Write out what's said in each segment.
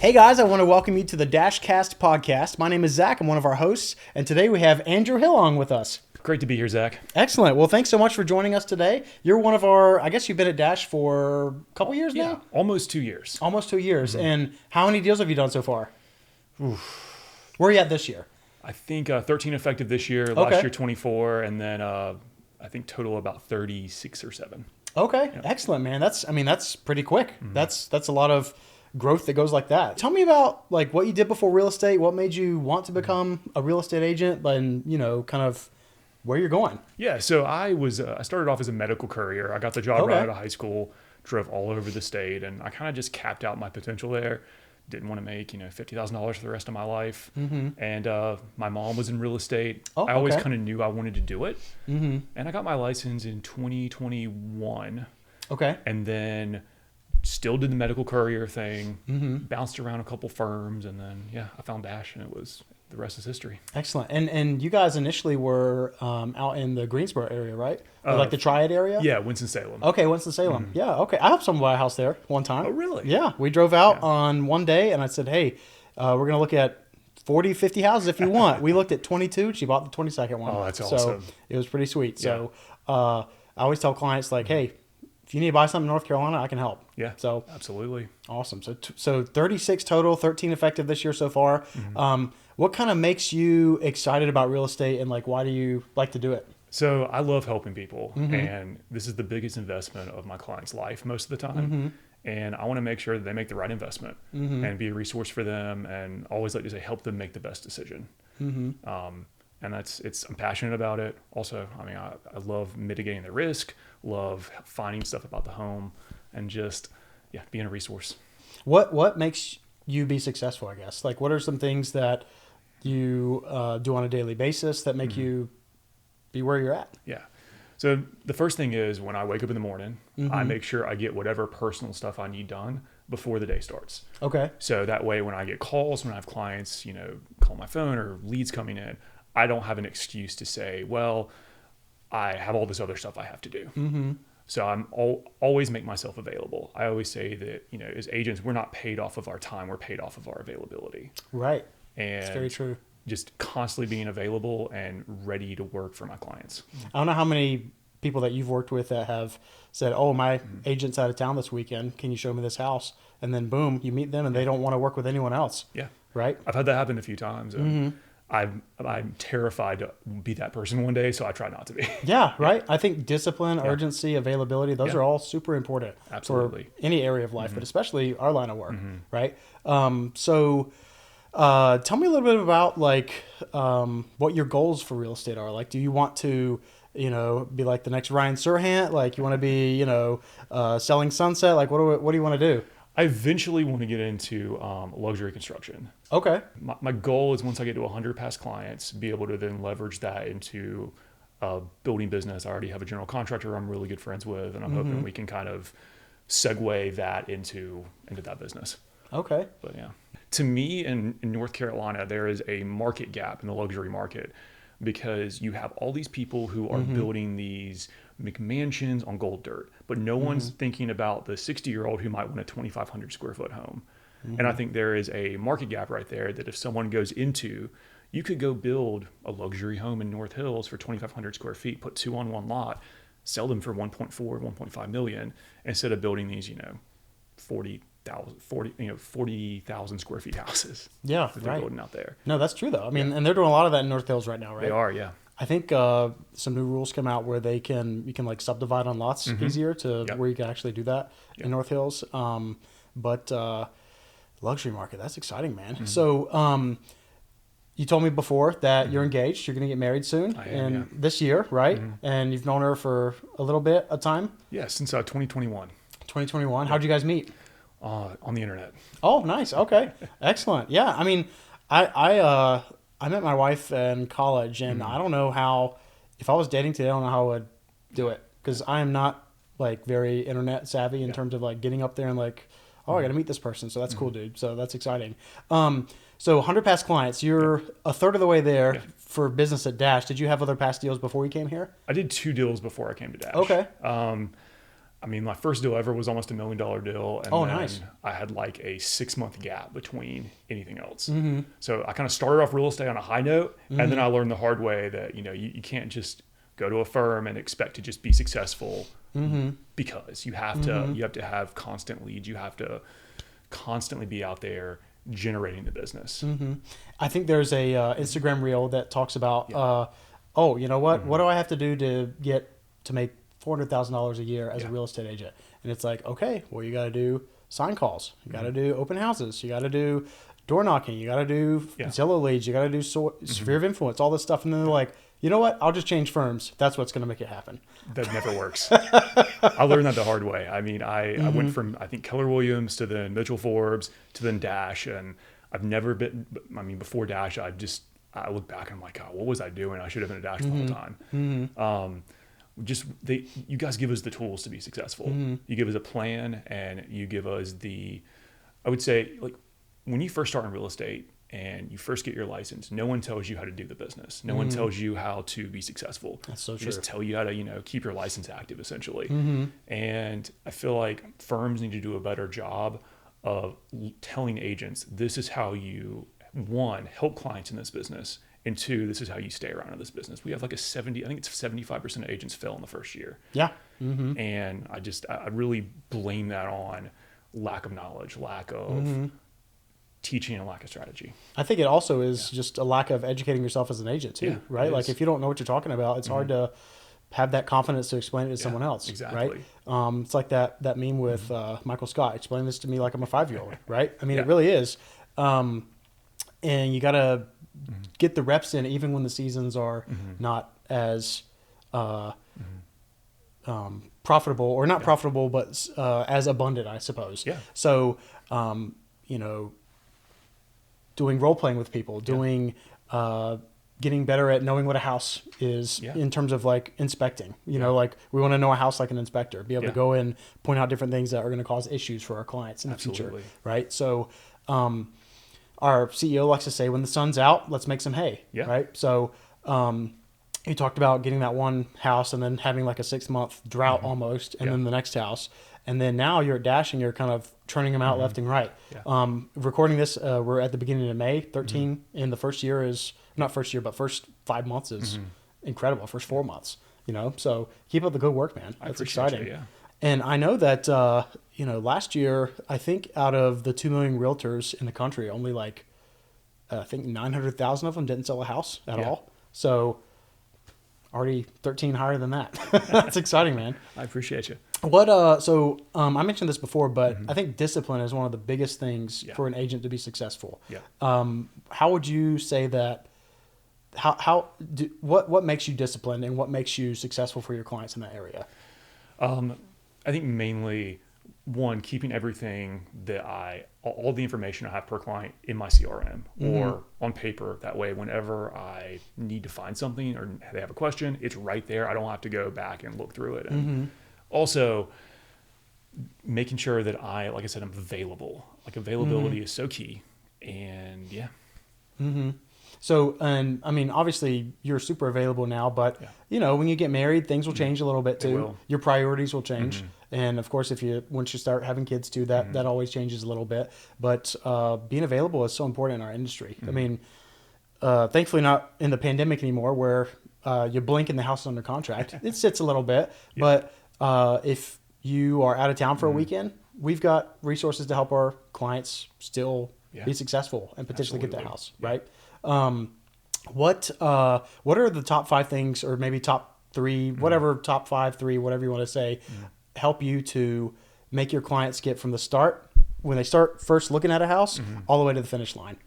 Hey guys, I want to welcome you to the DASHCast Podcast. My name is Zach. I'm one of our hosts, and today we have Andrew Hill on with us. Great to be here, Zach. Excellent. Well, thanks so much for joining us today. You're one of our, I guess you've been at Dash for a couple years now? Yeah, almost 2 years. Almost 2 years. Mm-hmm. And how many deals have you done so far? Oof. Where are you at this year? I think 13 effective this year, last year 24, and then I think total about 36 or 7. Okay, yep. Excellent, man. That's pretty quick. Mm-hmm. That's a lot of growth that goes like that. Tell me about like what you did before real estate. What made you want to become a real estate agent, and kind of where you're going? Yeah, so I started off as a medical courier. I got the job right out of high school, drove all over the state, and I kind of just capped out my potential there. Didn't want to make $50,000 for the rest of my life. Mm-hmm. And my mom was in real estate. I always kind of knew I wanted to do it. Mm-hmm. And I got my license in 2021. Okay. And then still did the medical courier thing, bounced around a couple firms, and then, I found Dash, and the rest is history. Excellent. And you guys initially were out in the Greensboro area, right? Or like the Triad area? Yeah, Winston-Salem. Okay, Winston-Salem. Mm-hmm. Yeah, okay. I helped someone buy a house there one time. Oh, really? Yeah, we drove out on one day, and I said, hey, we're going to look at 40, 50 houses if you want. We looked at 22. She bought the 22nd one. Oh, that's awesome. So it was pretty sweet. Yeah. So I always tell clients, like, hey, if you need to buy something in North Carolina, I can help. Yeah, so absolutely. Awesome. So 36 total, 13 effective this year so far. Mm-hmm. What kind of makes you excited about real estate, and like why do you like to do it? So I love helping people, and this is the biggest investment of my client's life most of the time. Mm-hmm. And I want to make sure that they make the right investment and be a resource for them, and always like to say help them make the best decision. Mm-hmm. And I'm passionate about it. Also, I love mitigating the risk, love finding stuff about the home, and just being a resource. What makes you be successful, I guess? Like, what are some things that you do on a daily basis that make you be where you're at? Yeah. So the first thing is when I wake up in the morning, I make sure I get whatever personal stuff I need done before the day starts. Okay. So that way, when I get calls, when I have clients, call my phone or leads coming in, I don't have an excuse to say, well, I have all this other stuff I have to do. Mm-hmm. So I'm always make myself available. I always say that, as agents, we're not paid off of our time. We're paid off of our availability. Right. And it's very true. Just constantly being available and ready to work for my clients. I don't know how many people that you've worked with that have said, oh, my agent's out of town this weekend. Can you show me this house? And then boom, you meet them and they don't want to work with anyone else. Yeah. Right. I've had that happen a few times. And I'm terrified to be that person one day, so I try not to be. Yeah, right. I think discipline, urgency, availability, those are all super important. Absolutely. For any area of life, but especially our line of work, right? So tell me a little bit about like what your goals for real estate are. Like, do you want to, be like the next Ryan Serhant? Like, you want to be, selling Sunset? Like, what do you want to do? I eventually want to get into luxury construction. Okay. My goal is once I get to 100 past clients, be able to then leverage that into a building business. I already have a general contractor I'm really good friends with, and I'm hoping we can kind of segue that into that business. Okay. But yeah, to me in North Carolina, there is a market gap in the luxury market because you have all these people who are building these McMansions on gold dirt, but no one's thinking about the 60-year-old who might want a 2,500 square foot home. And I think there is a market gap right there that if someone goes into, you could go build a luxury home in North Hills for 2,500 square feet, put 2 on one lot, sell them for 1.5 million instead of building these, 40,000 square feet houses. Yeah, that they're building out there. No, that's true though. I mean, and they're doing a lot of that in North Hills right now, right? They are, yeah. I think some new rules come out where you can like subdivide on lots easier to where you can actually do that in North Hills. But luxury market, that's exciting, man. So you told me before that you're engaged. You're going to get married soon, this year, right? And you've known her for a little bit of time. Yeah, since 2021. 2021. How'd you guys meet? On the internet. Oh, nice. Okay, excellent. Yeah, I mean, I met my wife in college, and I don't know how. If I was dating today, I don't know how I would do it because I am not like very internet savvy in terms of like getting up there and like, oh, I got to meet this person. So that's cool, dude. So that's exciting. So 100 past clients. You're a third of the way there for business at Dash. Did you have other past deals before you came here? I did 2 deals before I came to Dash. Okay. I mean, my first deal ever was almost $1 million deal. And then nice. I had like a 6-month gap between anything else. Mm-hmm. So I kind of started off real estate on a high note. And then I learned the hard way that, you can't just go to a firm and expect to just be successful because you have to have constant leads. You have to constantly be out there generating the business. I think there's a Instagram reel that talks about, you know what? What do I have to do to make $400,000 a year as a real estate agent? And it's like, okay, well, you got to do sign calls. You got to do open houses. You got to do door knocking. You got to do Zillow leads. You got to do sphere of influence, all this stuff. And then they're like, you know what? I'll just change firms. That's what's going to make it happen. That never works. I learned that the hard way. I mean, I went from, I think, Keller Williams to then Mitchell Forbes to then Dash. And I've never been, I mean, before Dash, I look back and I'm like, God, what was I doing? I should have been a Dash the whole time. You guys give us the tools to be successful. You give us a plan, and you give us I would say, like, when you first start in real estate and you first get your license, no one tells you how to do the business. No one tells you how to be successful. That's so true. They just tell you how to, keep your license active, essentially. And I feel like firms need to do a better job of telling agents, this is how you, one, help clients in this business, and two, this is how you stay around in this business. We have like I think it's 75% of agents fail in the first year. Yeah. And I really blame that on lack of knowledge, lack of teaching, and lack of strategy. I think it also is just a lack of educating yourself as an agent too, right? Like if you don't know what you're talking about, it's hard to have that confidence to explain it to someone else. Exactly. Right? It's like that meme with Michael Scott. Explain this to me like I'm a 5-year-old, right? I mean, it really is. And you got to get the reps in even when the seasons are not as profitable, or not profitable, but as abundant, I suppose. Yeah. So, doing role playing with people, doing getting better at knowing what a house is in terms of like inspecting. Like we want to know a house like an inspector, be able to go in, point out different things that are going to cause issues for our clients in the future, right? So, our CEO likes to say, when the sun's out, let's make some hay, right? So he talked about getting that one house and then having like a 6-month drought almost, and then the next house. And then now you're at Dash and you're kind of churning them out left and right. Recording this, we're at the beginning of May. 13 in the first year is, not first year, but first 5 months is incredible. First 4 months, So keep up the good work, man. That's exciting. You, And I know that, last year, I think out of the 2 million realtors in the country, only like, I think 900,000 of them didn't sell a house at all. So already 13 higher than that. That's exciting, man. I appreciate you. I mentioned this before, but I think discipline is one of the biggest things for an agent to be successful. How would you say that, what makes you disciplined and what makes you successful for your clients in that area? I think mainly, one, keeping everything all the information I have per client in my CRM or on paper. That way, whenever I need to find something or they have a question, it's right there. I don't have to go back and look through it. And also, making sure that like I said, I'm available. Like availability is so key. And So, and I mean, obviously you're super available now, but when you get married, things will change a little bit too. Your priorities will change. And of course, once you start having kids too, that always changes a little bit, but, being available is so important in our industry. I mean, thankfully not in the pandemic anymore where, you blink and the house is under contract. It sits a little bit, but, if you are out of town for a weekend, we've got resources to help our clients still be successful and potentially get the house, right? What are the top 5 things, or maybe top 3, whatever, top 5, 3, whatever you want to say, help you to make your clients get from the start, when they start first looking at a house, all the way to the finish line?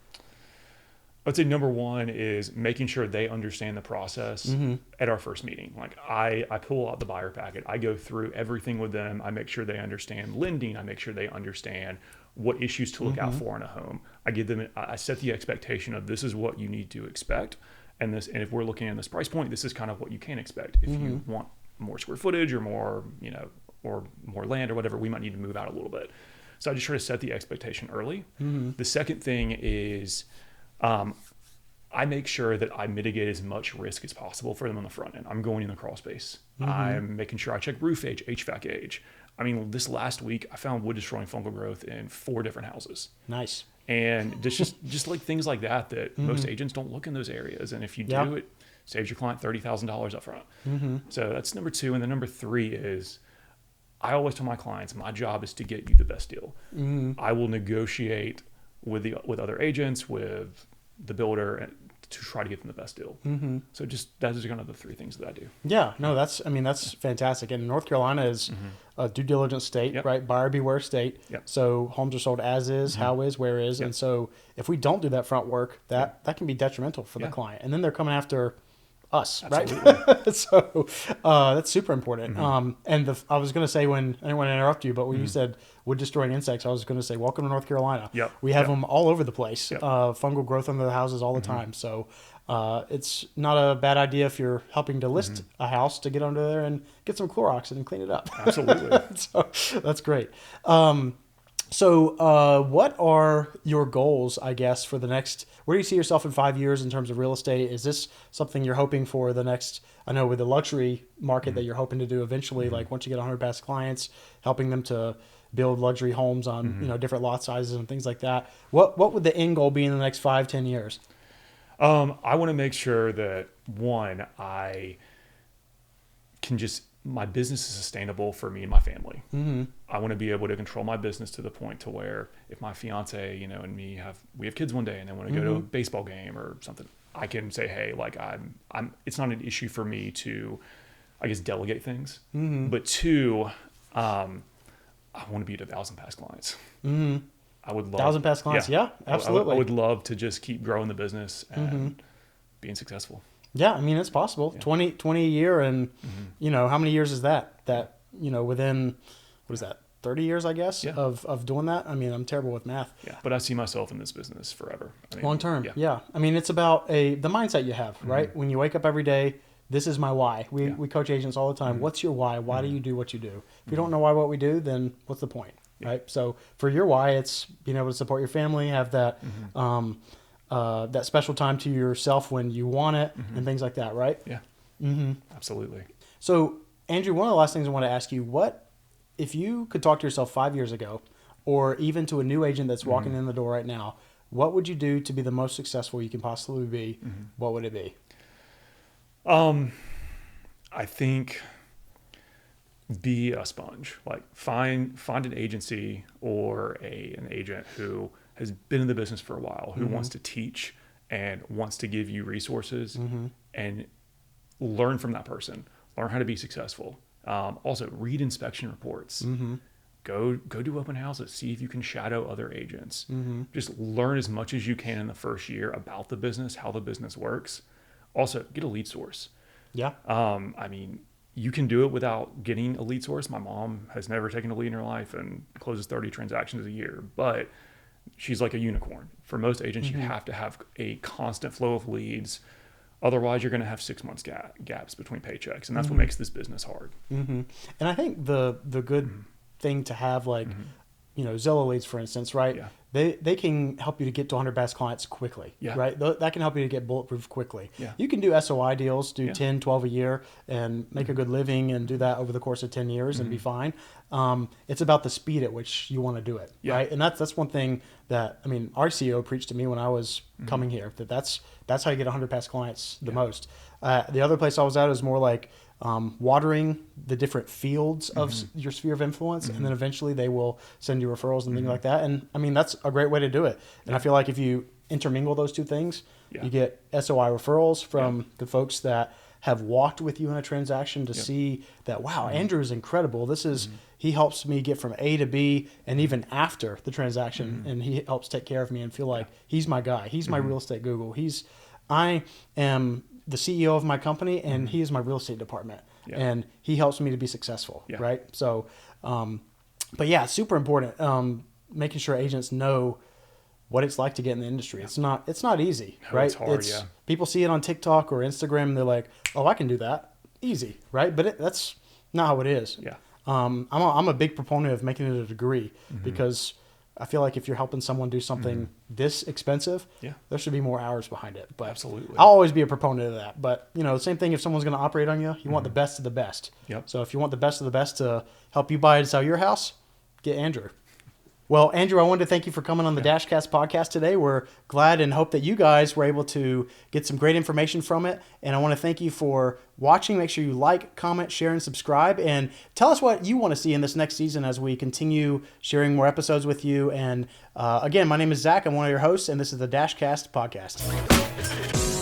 I'd say number one is making sure they understand the process at our first meeting. Like I pull out the buyer packet. I go through everything with them. I make sure they understand lending. I make sure they understand what issues to look out for in a home. I set the expectation of, this is what you need to expect. And if we're looking at this price point, this is kind of what you can expect. If you want more square footage or more, or more land or whatever, we might need to move out a little bit. So I just try to set the expectation early. The second thing is, I make sure that I mitigate as much risk as possible for them on the front end. I'm going in the crawl space. I'm making sure I check roof age, HVAC age. I mean, this last week I found wood destroying fungal growth in 4 different houses. Nice. And just like things like that most agents don't look in those areas. And if you do, it saves your client $30,000 up front. So that's number 2. And then number 3 is, I always tell my clients, my job is to get you the best deal. I will negotiate with other agents, with the builder, to try to get them the best deal. So that is kind of the 3 things that I do. Yeah, no, that's fantastic. And North Carolina is a due diligence state, right? Buyer beware state. So homes are sold as is, how is, where is. And so if we don't do that front work, that can be detrimental for the client. And then they're coming after us, Absolutely. Right? So that's super important. And I was going to say, I didn't want to interrupt you, but when you said wood destroying insects, I was going to say, welcome to North Carolina. We have them all over the place. Fungal growth under the houses all the time. So it's not a bad idea if you're helping to list a house to get under there and get some Clorox and clean it up. Absolutely. So that's great. So what are your goals, I guess, for the next, where do you see yourself in 5 years in terms of real estate? Is this something you're hoping for the next, I know with the luxury market that you're hoping to do eventually, like once you get 100 past clients, helping them to build luxury homes on, different lot sizes and things like that. What would the end goal be in the next 5-10 years? I want to make sure that, one, my business is sustainable for me and my family. I want to be able to control my business to the point to where if my fiance, and me we have kids one day and they want to go to a baseball game or something, I can say, hey, like it's not an issue for me to, I guess, delegate things. But 2, I want to be at 1,000 past clients. I would love 1,000 past clients. Yeah, absolutely. I would love to just keep growing the business and being successful. Yeah, I mean, it's possible. 20 a year, and how many years is that? Within, what is that, 30 years, I guess, of doing that? I mean, I'm terrible with math. Yeah, but I see myself in this business forever. Long term, yeah. I mean, it's about the mindset you have, right? When you wake up every day, this is my why. We coach agents all the time. What's your why? Why do you do what you do? If you don't know what we do, then what's the point, right? So for your why, it's being able to support your family, have that that special time to yourself when you want it, and things like that, right? Yeah. Absolutely. So, Andrew, one of the last things I want to ask you, what if you could talk to yourself 5 years ago, or even to a new agent that's walking in the door right now, what would you do to be the most successful you can possibly be? What would it be? I think be a sponge. Like find an agency or an agent who has been in the business for a while, who wants to teach and wants to give you resources, and learn from that person. Learn how to be successful. Also, read inspection reports. Go do open houses. See if you can shadow other agents. Just learn as much as you can in the first year about the business, how the business works. Also, get a lead source. Yeah. I mean, you can do it without getting a lead source. My mom has never taken a lead in her life and closes 30 transactions a year, but she's like a unicorn. For most agents, you have to have a constant flow of leads. Otherwise, you're going to have 6 months gaps between paychecks, and that's what makes this business hard. And I think the good thing to have, like, Zillow leads, for instance, right? Yeah. They can help you to get to 100 past clients quickly, right? That can help you to get bulletproof quickly. Yeah. You can do SOI deals, do 10, 12 a year, and make a good living and do that over the course of 10 years and be fine. It's about the speed at which you want to do it, right? And that's one thing that, I mean, our CEO preached to me when I was coming here, that's how you get 100 past clients the most. The other place I was at is more like watering the different fields of your sphere of influence, and then eventually they will send you referrals and things like that. And I mean, that's a great way to do it. And I feel like if you intermingle those two things, you get SOI referrals from the folks that have walked with you in a transaction to see that, wow, Andrew is incredible. This is, he helps me get from A to B, and even after the transaction, and he helps take care of me and feel like he's my guy. He's my real estate Google. I am the CEO of my company, and he is my real estate department, and he helps me to be successful, right? So, but yeah, super important. Making sure agents know what it's like to get in the industry. It's not easy, right? It's hard, people see it on TikTok or Instagram, and they're like, "Oh, I can do that, easy," right? But that's not how it is. Yeah. I'm a big proponent of making it a degree, because I feel like if you're helping someone do something this expensive, Yeah. there should be more hours behind it. But Absolutely. I'll always be a proponent of that. But, same thing if someone's going to operate on you, you want the best of the best. Yep. So if you want the best of the best to help you buy and sell your house, get Andrew. Well, Andrew, I wanted to thank you for coming on the DASHCast podcast today. We're glad and hope that you guys were able to get some great information from it. And I want to thank you for watching. Make sure you like, comment, share, and subscribe. And tell us what you want to see in this next season as we continue sharing more episodes with you. And again, my name is Zach. I'm one of your hosts, and this is the DASHCast podcast.